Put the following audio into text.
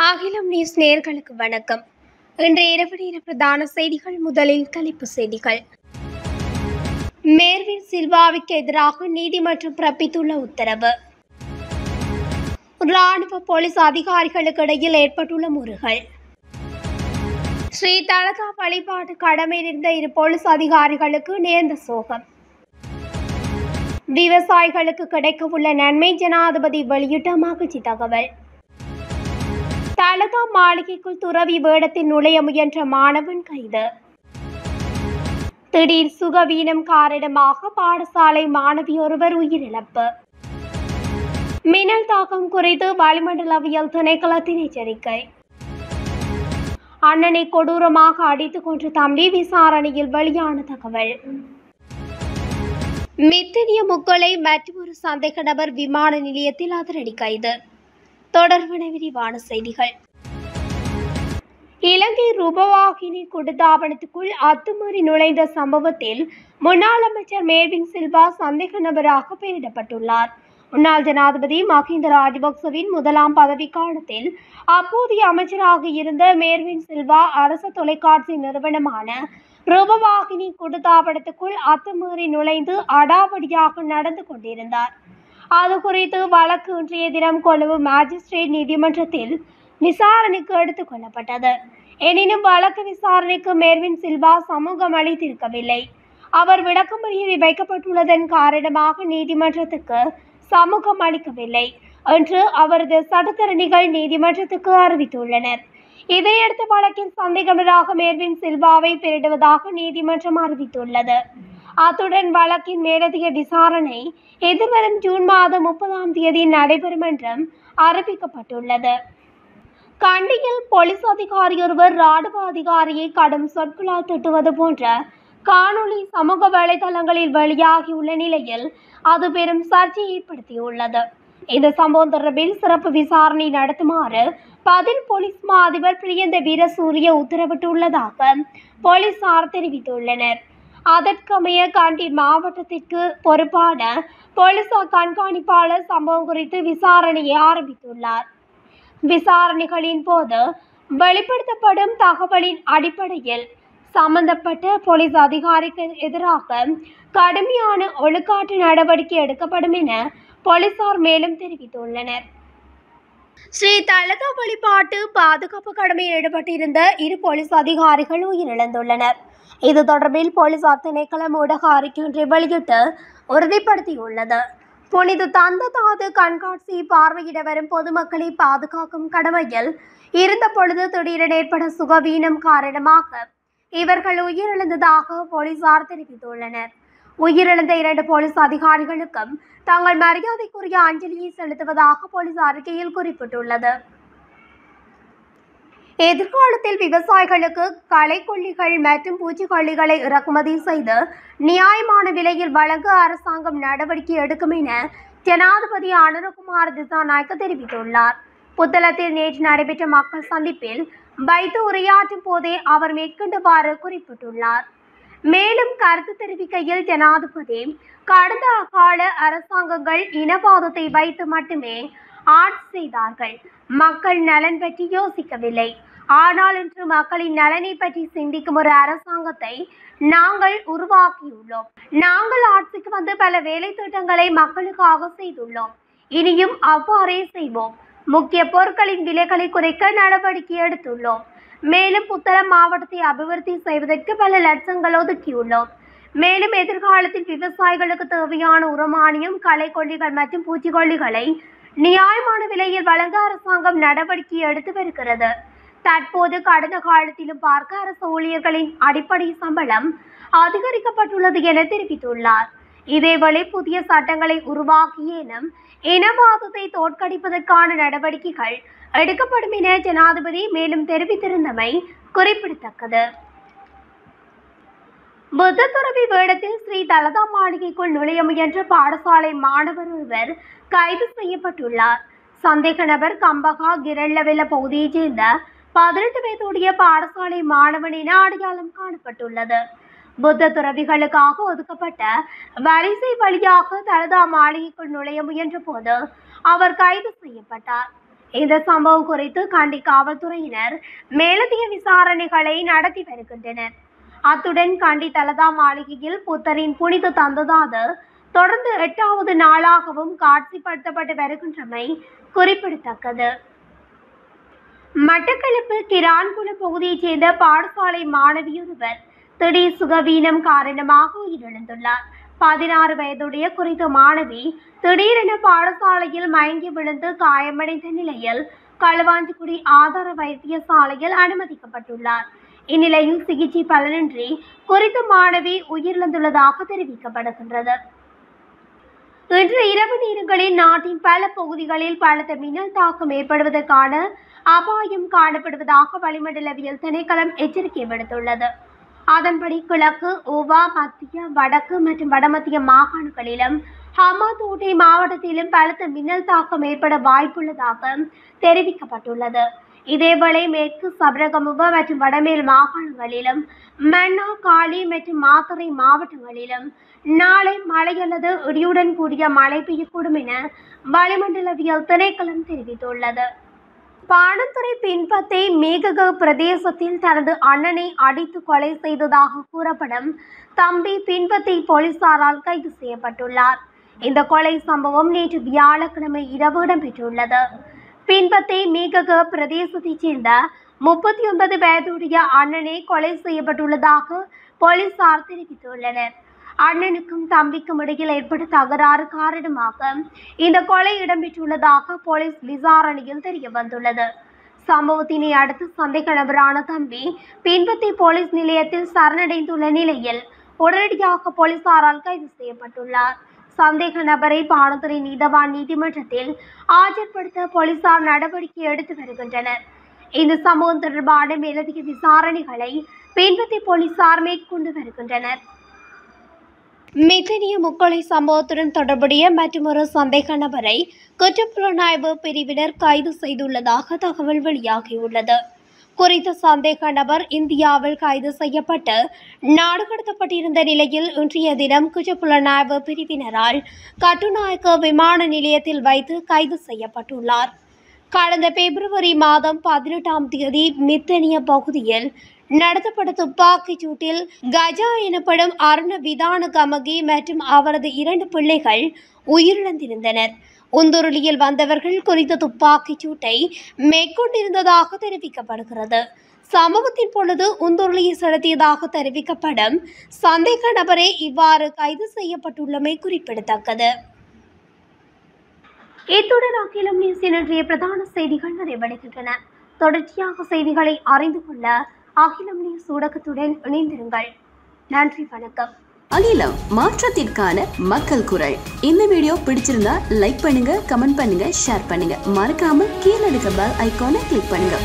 அகிலம் நியூஸ் நேயர்களுக்கு வணக்கம். இன்று இரவு நேர பிரதான செய்திகள். முதலில் தலைப்புச் செய்திகள். மேர்வின் சில்வாவுக்கு எதிராக நீதிமன்றம் பிறப்பித்துள்ள உத்தரவு. இராணுவ போலீஸ் அதிகாரிகளுக்கு இடையில் ஏற்பட்டுள்ள முறுகல். ஸ்ரீ தலதா வழிபாட்டு கடமையில் இருந்த 2 போலீஸ் அதிகாரிகளுக்கு நேர்ந்த சோகம். விவசாயிகளுக்கு கிடைக்கவுள்ள நன்மை ஜனாதிபதி வெளியிட்ட மகிழ்ச்சி தகவல். தலதா மாளிகைக்குள் துறவி வேடத்தில் நுழைய முயன்ற மாணவன் கைது. திடீர் சுகவீனம் காரணமாக பாடசாலை மாணவி ஒருவர் உயிரிழப்பு. மின்னல் தாக்கம் குறித்து வளிமண்டலவியல் திணைக்களத்தின் எச்சரிக்கை. அண்ணனை கொடூரமாக அடித்துக் கொன்ற தம்பி விசாரணையில் வெளியான தகவல். மித்தனிய முக்கொலை மற்றொரு சந்தேக நபர் விமான நிலையத்தில் அதிரடி கைது. தொடர்பான விரிவான செய்திகள். இலங்கை ரூபவாகினி குடிதாபனத்துக்குள் அத்துமீறி நுழைந்த சம்பவத்தில் முன்னாள் அமைச்சர் மேர்வின் சில்வா சந்தேக நபராக பெயரிடப்பட்டுள்ளார். முன்னாள் ஜனாதிபதி மஹிந்த ராஜபக்சவின் 1ஆம் பதவி காலத்தில் அப்போதைய அமைச்சராக இருந்த மேர்வின் சில்வா அரசு தொலைக்காட்சி நிறுவனமான ரூபவாகினி குடிதாபனத்துக்குள் அத்துமீறி நுழைந்து அடாவடியாக நடந்து கொண்டிருந்தார். அது குறித்து வழக்கு இன்றைய தினம் கொழும்பு மாஜிஸ்ட்ரேட் நீதிமன்றத்தில் விசாரணைக்கு எடுத்துக் கொள்ளப்பட்டது. எனினும் வழக்கு விசாரணைக்கு மேர்வின் சில்வா சமூகம் அளித்திருக்கவில்லை. அவர் விளக்கமறியலில் வைக்கப்பட்டுள்ளதன் காரணமாக நீதிமன்றத்துக்கு சமூகம் அளிக்கவில்லை என்று அவரது சட்டத்தரணிகள் நீதிமன்றத்துக்கு அறிவித்துள்ளனர். இதையடுத்து வழக்கில் சந்தேகநபராக மேர்வின் சில்வாவை பெயரிடுவதாக நீதிமன்றம் அறிவித்துள்ளது. அத்துடன் வழக்கின் மேலதிக விசாரணை எதிர்வரும் ஜூன் மாதம் 30ஆம் தேதி நடைபெறும் என்றும் அறிவிக்கப்பட்டுள்ளது. கண்டியில் போலீஸ் அதிகாரி ஒருவர் இராணுவ அதிகாரியை கடும் சொற்களால் திட்டுவது போன்ற காணொளி சமூக வலைதளங்களில் வெளியாகியுள்ள நிலையில் அது பெரும் சர்ச்சையை ஏற்படுத்தியுள்ளது. இந்த சம்பவம் தொடர்பில் சிறப்பு விசாரணை நடத்துமாறு பதில் போலீஸ் மா அதிபர் பிரியந்த வீரசூரிய உத்தரவிட்டுள்ளதாக போலீசார் தெரிவித்துள்ளனர். அதற்கமைய கண்டி மாவட்டத்திற்கு பொறுப்பான போலீசார் கண்காணிப்பாளர் சம்பவம் குறித்து விசாரணையை ஆரம்பித்துள்ளார். விசாரணைகளின் போது வெளிப்படுத்தப்படும் தகவலின் அடிப்படையில் சம்பந்தப்பட்ட போலீஸ் அதிகாரிக்கு எதிராக கடுமையான ஒழுக்காற்று நடவடிக்கை எடுக்கப்படும் என போலீசார் மேலும் தெரிவித்துள்ளனர். ஸ்ரீ தலதா வழிபாட்டு பாதுகாப்பு கடமையில் ஈடுபட்டிருந்த 2 போலீஸ் அதிகாரிகள் உயிரிழந்துள்ளனர். இது தொடர்பில் போலீசார் திணைக்களம் ஊடக அறிக்கை ஒன்றை வெளியிட்டு உறுதிப்படுத்தியுள்ளது. புனித தந்த தாது கண்காட்சியை பார்வையிட வரும் பொதுமக்களை பாதுகாக்கும் கடமையில் இருந்த பொழுது திடீரென ஏற்பட்ட சுகவீனம் காரணமாக இவர்கள் உயிரிழந்ததாக போலீசார் தெரிவித்துள்ளனர். உயிரிழந்த 2 போலீஸ் அதிகாரிகளுக்கும் தங்கள் மரியாதைக்குரிய அஞ்சலியை செலுத்துவதாக போலீஸ் அறிக்கையில் குறிப்பிட்டுள்ளது. எதிர்காலத்தில் விவசாயிகளுக்கு களைக்கொல்லிகள் மற்றும் பூச்சிக்கொல்லிகளை இறக்குமதி செய்து நியாயமான விலையில் வழங்க அரசாங்கம் நடவடிக்கை எடுக்கும் என ஜனாதிபதி அனுரகுமார திசாநாயக்க தெரிவித்துள்ளார். புத்தளத்தில் நேற்று நடைபெற்ற மக்கள் சந்திப்பில் வைத்து உரையாற்றும் போதே அவர் மேற்கண்டவாறு குறிப்பிட்டுள்ளார். மேலும் கருத்து தெரிவிக்கையில் ஜனாதிபதி கடந்த கால அரசாங்கங்கள் இனவாதத்தை வைத்து மட்டுமே ஆட்சி செய்தார்கள். மக்கள் நலன் பற்றி யோசிக்கவில்லை. ஆனால் இன்று மக்களின் நலனை பற்றி சிந்திக்கும் ஒரு அரசாங்கத்தை நாங்கள் உருவாக்கியுள்ளோம். நாங்கள் ஆட்சிக்கு வந்து பல வேலை திட்டங்களை மக்களுக்காக செய்துள்ளோம். இனியும் அவ்வாறே செய்வோம். முக்கிய பொருட்களின் விலைகளை குறைக்க நடவடிக்கை எடுத்துள்ளோம். மேலும் புத்தளம் மாவட்டத்தை அபிவிருத்தி செய்வதற்கு பல லட்சங்கள் ஒதுக்கியுள்ளோம். மேலும் எதிர்காலத்தில் விவசாயிகளுக்கு தேவையான உரமானியம், களைக்கொல்லிகள் மற்றும் பூச்சிக்கொல்லிகளை நியாயமான விலையில் வழங்க அரசாங்கம் நடவடிக்கை எடுத்து வருகிறது. தற்போது கடந்த காலத்திலும் பார்க்க அரசு ஊழியர்களின் அடிப்படை சம்பளம் அதிகரிக்கப்பட்டுள்ளது என தெரிவித்துள்ளார். இதேவேளை புதிய சட்டங்களை உருவாக்கியேனும் இனவாதத்தை தோற்கடிப்பதற்கான நடவடிக்கைகள் எடுக்கப்படும் என ஜனாதிபதி மேலும் தெரிவித்திருந்தமை குறிப்பிடத்தக்கது. புத்த துறவி வேடத்தில் ஸ்ரீ தலதா மாளிகைக்குள் நுழைய முயன்ற பாடசாலை மாணவர் ஒருவர் கைது செய்யப்பட்டுள்ளார். சந்தேக நபர் கம்பகா கிரல்லவெல்ல பகுதியைச் சேர்ந்த 18 வயதுடைய பாடசாலை மாணவன் என அடையாளம் காணப்பட்டுள்ளது. புத்த துறவிகளுக்காக ஒதுக்கப்பட்ட வரிசை வழியாக தலதா மாளிகைக்குள் நுழைய முயன்ற போது அவர் கைது செய்யப்பட்டார். இந்த சம்பவம் குறித்து கண்டி காவல்துறையினர் மேலதிக விசாரணைகளை நடத்தி வருகின்றனர். அத்துடன் கண்டி தலதா மாளிகையில் புத்தரின் புனித தந்ததாது தொடர்ந்து 8வது நாளாகவும் காட்சிப்படுத்தப்பட்டு வருகின்றமை குறிப்பிடத்தக்கது. மட்டக்களப்பு கிரான்குளம் பகுதியைச் சேர்ந்த பாடசாலை மாணவியொருவர் திடீர் சுகவீனம் காரணமாக உயிரிழந்துள்ளார். 16 வயதுடைய குறித்த மாணவி திடீரென பாடசாலையில் மயங்கி விழுந்து காயமடைந்த நிலையில் களுவாஞ்சிக்குடி ஆதார வைத்தியசாலையில் அனுமதிக்கப்பட்டுள்ளார். இந்நிலையில் சிகிச்சை பலனின்றி குறித்த மாணவி உயிரிழந்துள்ளதாக தெரிவிக்கப்படுகின்றது. இன்று இரவு நேரங்களில் நாட்டின் பல பகுதிகளில் பலத்த மின்னல் தாக்கம் ஏற்படுவதற்கான அபாயம் காணப்படுவதாக வளிமண்டலவியல் திணைக்களம் எச்சரிக்கை விடுத்துள்ளது. அதன்படி கிழக்கு, ஊவா, மத்திய, வடக்கு மற்றும் வடமத்திய மாகாணங்களிலும் ஹம்பாந்தோட்டை மாவட்டத்திலும் பலத்த மின்னல் தாக்கம் ஏற்பட வாய்ப்புள்ளதாக தெரிவிக்கப்பட்டுள்ளது. இதேவேளை மேற்கு சபரகமுவ மற்றும் வடமேல் மாகாணங்களிலும் மன்னா, காலி மற்றும் மாத்தறை மாவட்டங்களிலும் நாளை மழை அல்லது இடியுடன் கூடிய மழை பெய்யக்கூடும் என வளிமண்டலவியல் திணைக்களம் தெரிவித்துள்ளது. பாணந்துறை பின்பத்தை மேகக பிரதேசத்தில் தனது அண்ணனை அடித்து கொலை செய்ததாக கூறப்படும் தம்பி பின்பத்தை போலீசாரால் கைது செய்யப்பட்டுள்ளார். இந்த கொலை சம்பவம் நேற்று வியாழக்கிழமை இரவு இடம்பெற்றுள்ளது. பின்பத்தை மேகக பிரதேசத்தைச் சேர்ந்த 39 வயதுடைய அண்ணனை கொலை செய்யப்பட்டுள்ளதாக போலீசார் தெரிவித்துள்ளனர். அண்ணனுக்கும் தம்பிக்கும் இடையில் ஏற்பட்ட தகராறு காரணமாக இந்த கொலை இடம்பெற்றுள்ளதாக போலீஸ் விசாரணையில் தெரிய வந்துள்ளது. சம்பவத்தினை அடுத்து சந்தேக நபரான தம்பி பின்பத்தி போலீஸ் நிலையத்தில் சரணடைந்துள்ள நிலையில் உடனடியாக போலீசாரால் கைது செய்யப்பட்டுள்ளார். சந்தேக நபரை பாணந்துறை நீதவான் நீதிமன்றத்தில் ஆஜர்படுத்த போலீசார் நடவடிக்கை எடுத்து வருகின்றனர். இந்த சம்பவம் தொடர்பான மேலதிக விசாரணைகளை பின்பத்தி போலீசார் மேற்கொண்டு வருகின்றனர். மித்தனிய முக்கொலை சம்பவத்துடன் தொடர்புடைய மற்றொரு சந்தேக நபரை குற்றப்புலனாய்வு பிரிவினர் கைது செய்துள்ளதாக தகவல் வெளியாகியுள்ளது. குறித்த சந்தேக நபர் இந்தியாவில் கைது செய்யப்பட்டு நாடு கடத்தப்பட்டிருந்த நிலையில் இன்றைய தினம் குற்றப்புலனாய்வு பிரிவினரால் கட்டுநாயக்க விமான நிலையத்தில் வைத்து கைது செய்யப்பட்டுள்ளார். கடந்த பிப்ரவரி மாதம் 18ஆம் தேதி மித்தனிய பகுதியில் நடத்தப்பட்ட துப்பாக்கிச் சூட்டில் கஜா எனப்படும் அருண விதான கமகி மற்றும் அவரது 2 பிள்ளைகள் உயிரிழந்திருந்தனர். உந்துருளியில் வந்தவர்கள் குறித்த துப்பாக்கிச் சூட்டை மேற்கொண்டிருந்ததாக தெரிவிக்கப்படுகிறது. சம்பவத்தின் பொழுது உந்துருளியை செலுத்தியதாக தெரிவிக்கப்படும் சந்தேக நபரே இவ்வாறு கைது செய்யப்பட்டுள்ளமை குறிப்பிடத்தக்கது. இத்துடன் அகிலம் நியூஸின் இன்றைய பிரதான செய்திகள் நிறைவடைகின்றன. தொடர்ச்சியாக செய்திகளை அறிந்து கொள்ள அகிலம் நியூஸ் ஊடகத்துடன் இணைந்திருங்கள். நன்றி, வணக்கம். அகிலம், மாற்றத்திற்கான மக்கள் குரல். இந்த வீடியோ பிடிச்சிருந்தா லைக் பண்ணுங்க, கமெண்ட் பண்ணுங்க, ஷேர் பண்ணுங்க. மறக்காம கீழே இருக்க பெல் ஐகானை கிளிக் பண்ணுங்க.